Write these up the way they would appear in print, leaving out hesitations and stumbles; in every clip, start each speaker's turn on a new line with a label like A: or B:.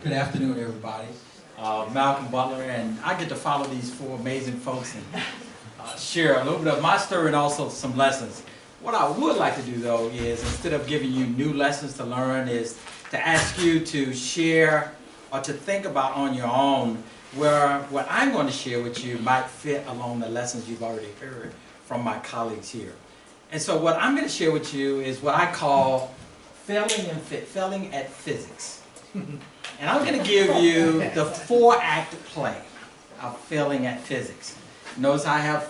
A: Good afternoon, everybody. Malcolm Butler, and I get to follow these four amazing folks and share a little bit of my story and also some lessons. What I would like to do, though, is instead of giving you new lessons to learn, is to ask you to share or to think about on your own where what I'm going to share with you might fit along the lessons you've already heard from my colleagues here. And so what I'm going to share with you is what I call failing at physics. And I'm going to give you the 4-act play of failing at physics. Notice I have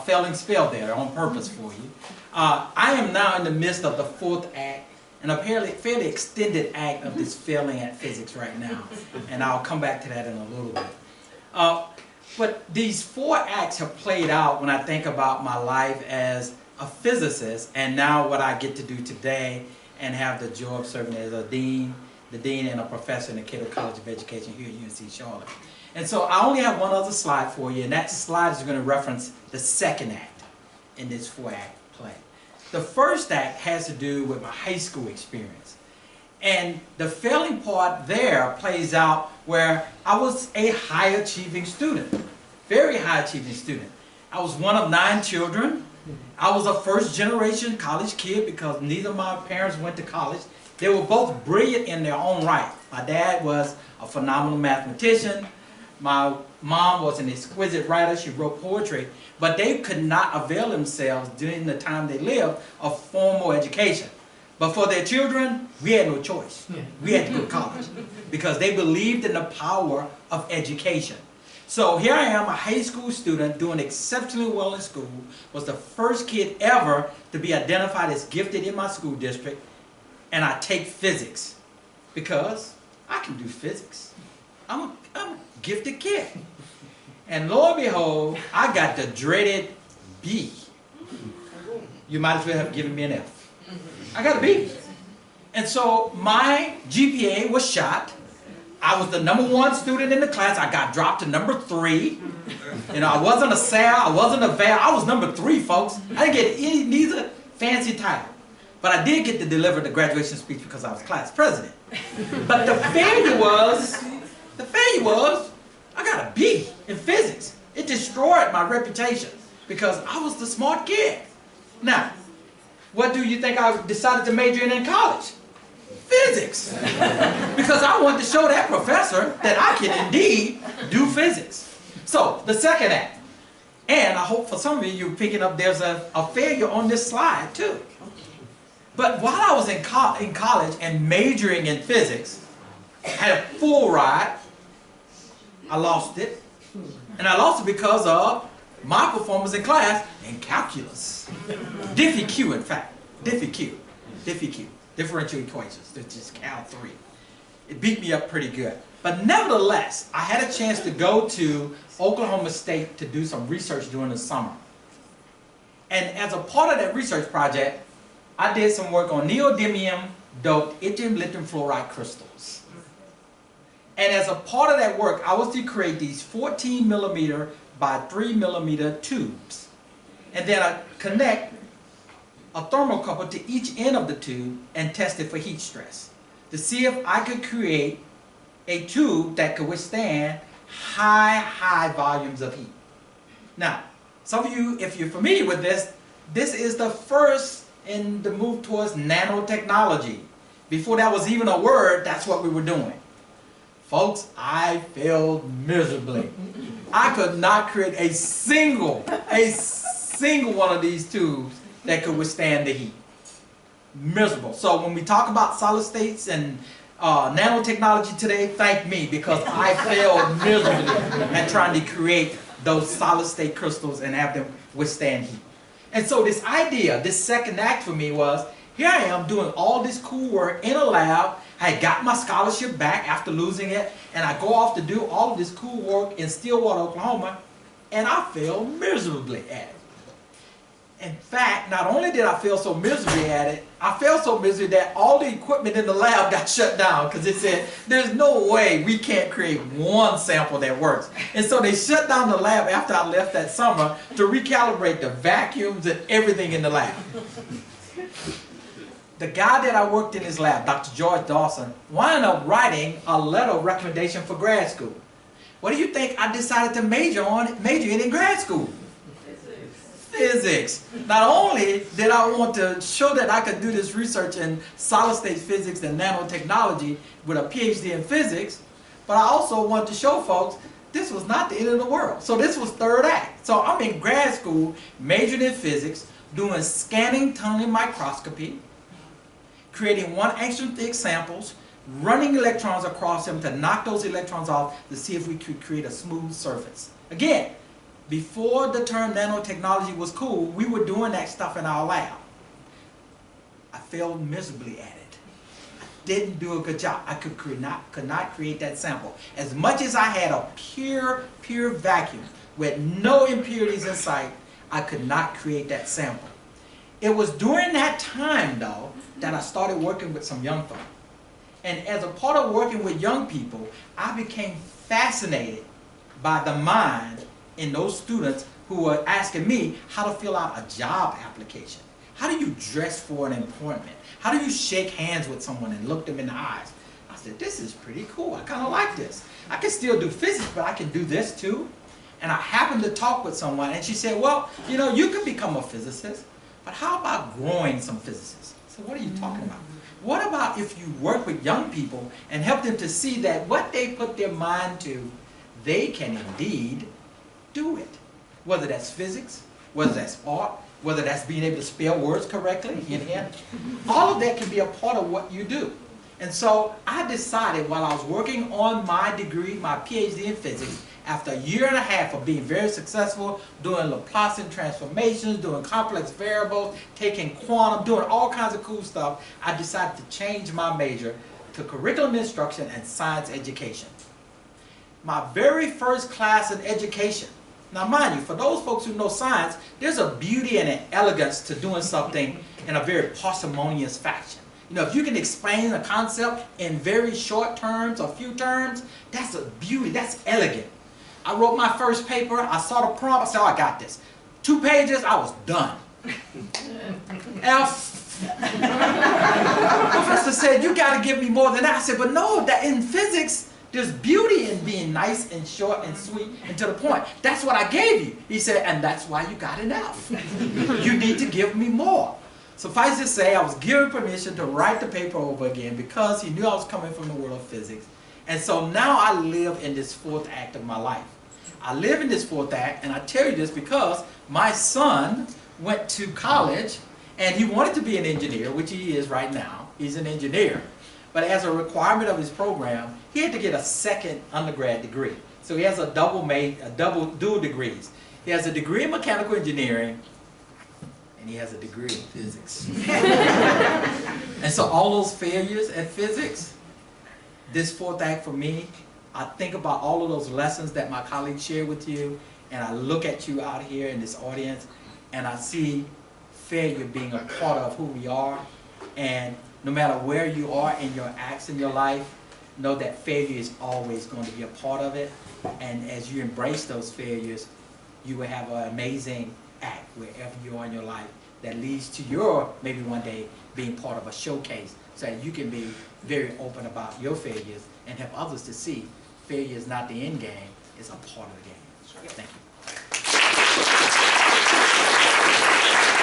A: failing spelled there on purpose for you. I am now in the midst of the 4th act, and a fairly extended act of this failing at physics right now. And I'll come back to that in a little bit. But these 4 acts have played out when I think about my life as a physicist, and now what I get to do today and have the joy of serving as a dean, the dean and a professor in the Cato College of Education here at UNC Charlotte. And so I only have one other slide for you, and that slide is going to reference the 2nd act in this 4-act play. The 1st act has to do with my high school experience. And the failing part there plays out where I was a high-achieving student, very high-achieving student. I was one of 9 children. I was a first-generation college kid because neither of my parents went to college. They were both brilliant in their own right. My dad was a phenomenal mathematician. My mom was an exquisite writer. She wrote poetry. But they could not avail themselves during the time they lived of formal education. But for their children, we had no choice. We had to go to college because they believed in the power of education. So here I am, a high school student doing exceptionally well in school, was the first kid ever to be identified as gifted in my school district. And I take physics because I can do physics. I'm a gifted kid. And lo and behold, I got the dreaded B. You might as well have given me an F. I got a B. And so my GPA was shot. I was the #1 student in the class. I got dropped to #3. You know, I wasn't a SAL, I wasn't a VAL. I was #3, folks. I didn't get neither fancy title. But I did get to deliver the graduation speech because I was class president. But the failure was, I got a B in physics. It destroyed my reputation because I was the smart kid. Now, what do you think I decided to major in college? Physics. Because I wanted to show that professor that I can indeed do physics. So, the 2nd act. And I hope for some of you picking up there's a failure on this slide too. But while I was in college and majoring in physics, I had a full ride. I lost it. And I lost it because of my performance in class in calculus. Diffie Q, in fact. Diffie Q. Differential equations. That's just Cal 3. It beat me up pretty good. But nevertheless, I had a chance to go to Oklahoma State to do some research during the summer. And as a part of that research project, I did some work on neodymium-doped yttrium lithium fluoride crystals. And as a part of that work, I was to create these 14 millimeter by 3 millimeter tubes. And then I connect a thermocouple to each end of the tube and test it for heat stress to see if I could create a tube that could withstand high volumes of heat. Now, some of you, if you're familiar with this, this is the first in the move towards nanotechnology. Before that was even a word, that's what we were doing. Folks, I failed miserably. I could not create a single one of these tubes that could withstand the heat. Miserable. So when we talk about solid states and nanotechnology today, thank me because I failed miserably at trying to create those solid state crystals and have them withstand heat. And so this idea, this 2nd act for me was, here I am doing all this cool work in a lab. I got my scholarship back after losing it, and I go off to do all of this cool work in Stillwater, Oklahoma, and I failed miserably at it. In fact, not only did I fail so miserably at it, I failed so miserably that all the equipment in the lab got shut down because it said, there's no way we can't create one sample that works. And so they shut down the lab after I left that summer to recalibrate the vacuums and everything in the lab. the guy that I worked in his lab, Dr. George Dawson, wound up writing a letter of recommendation for grad school. What do you think I decided to major in grad school? Physics. Not only did I want to show that I could do this research in solid state physics and nanotechnology with a PhD in physics, but I also wanted to show folks this was not the end of the world. So this was third act. So I'm in grad school, majored in physics, doing scanning tunneling microscopy, creating 1 angstrom thick samples, running electrons across them to knock those electrons off to see if we could create a smooth surface. Again, before the term nanotechnology was cool, we were doing that stuff in our lab. I failed miserably at it. I didn't do a good job. I could not create that sample. As much as I had a pure vacuum with no impurities in sight, I could not create that sample. It was during that time, though, that I started working with some young folk. And as a part of working with young people, I became fascinated by the mind in those students who were asking me how to fill out a job application. How do you dress for an appointment? How do you shake hands with someone and look them in the eyes? I said, this is pretty cool. I kind of like this. I can still do physics, but I can do this too. And I happened to talk with someone, and she said, well, you know, you could become a physicist, but how about growing some physicists? I said, what are you talking about? What about if you work with young people and help them to see that what they put their mind to, they can indeed do it? Whether that's physics, whether that's art, whether that's being able to spell words correctly, all of that can be a part of what you do. And so I decided while I was working on my degree, my PhD in physics, after a year and a half of being very successful, doing Laplacian transformations, doing complex variables, taking quantum, doing all kinds of cool stuff, I decided to change my major to curriculum instruction and science education. My very first class in education. Now mind you, for those folks who know science, there's a beauty and an elegance to doing something in a very parsimonious fashion. You know, if you can explain a concept in very short terms or few terms, that's a beauty, that's elegant. I wrote my first paper, I saw the prompt, I said, oh, I got this. 2 pages, I was done. Professor said, you got to give me more than that. I said, but no, that in physics, there's beauty in being nice and short and sweet and to the point. That's what I gave you. He said, and that's why you got enough. You need to give me more. Suffice to say, I was given permission to write the paper over again because he knew I was coming from the world of physics. And so now I live in this 4th act of my life. I live in this 4th act, and I tell you this because my son went to college and he wanted to be an engineer, which he is right now. He's an engineer. But as a requirement of his program, he had to get a 2nd undergrad degree. So he has a dual degrees. He has a degree in mechanical engineering, and he has a degree in physics. And so all those failures at physics, this 4th act for me, I think about all of those lessons that my colleagues share with you, and I look at you out here in this audience, and I see failure being a part of who we are. And no matter where you are in your acts in your life, know that failure is always going to be a part of it. And as you embrace those failures, you will have an amazing act wherever you are in your life that leads to your, maybe one day, being part of a showcase so that you can be very open about your failures and help others to see failure is not the end game, it's a part of the game. Thank you.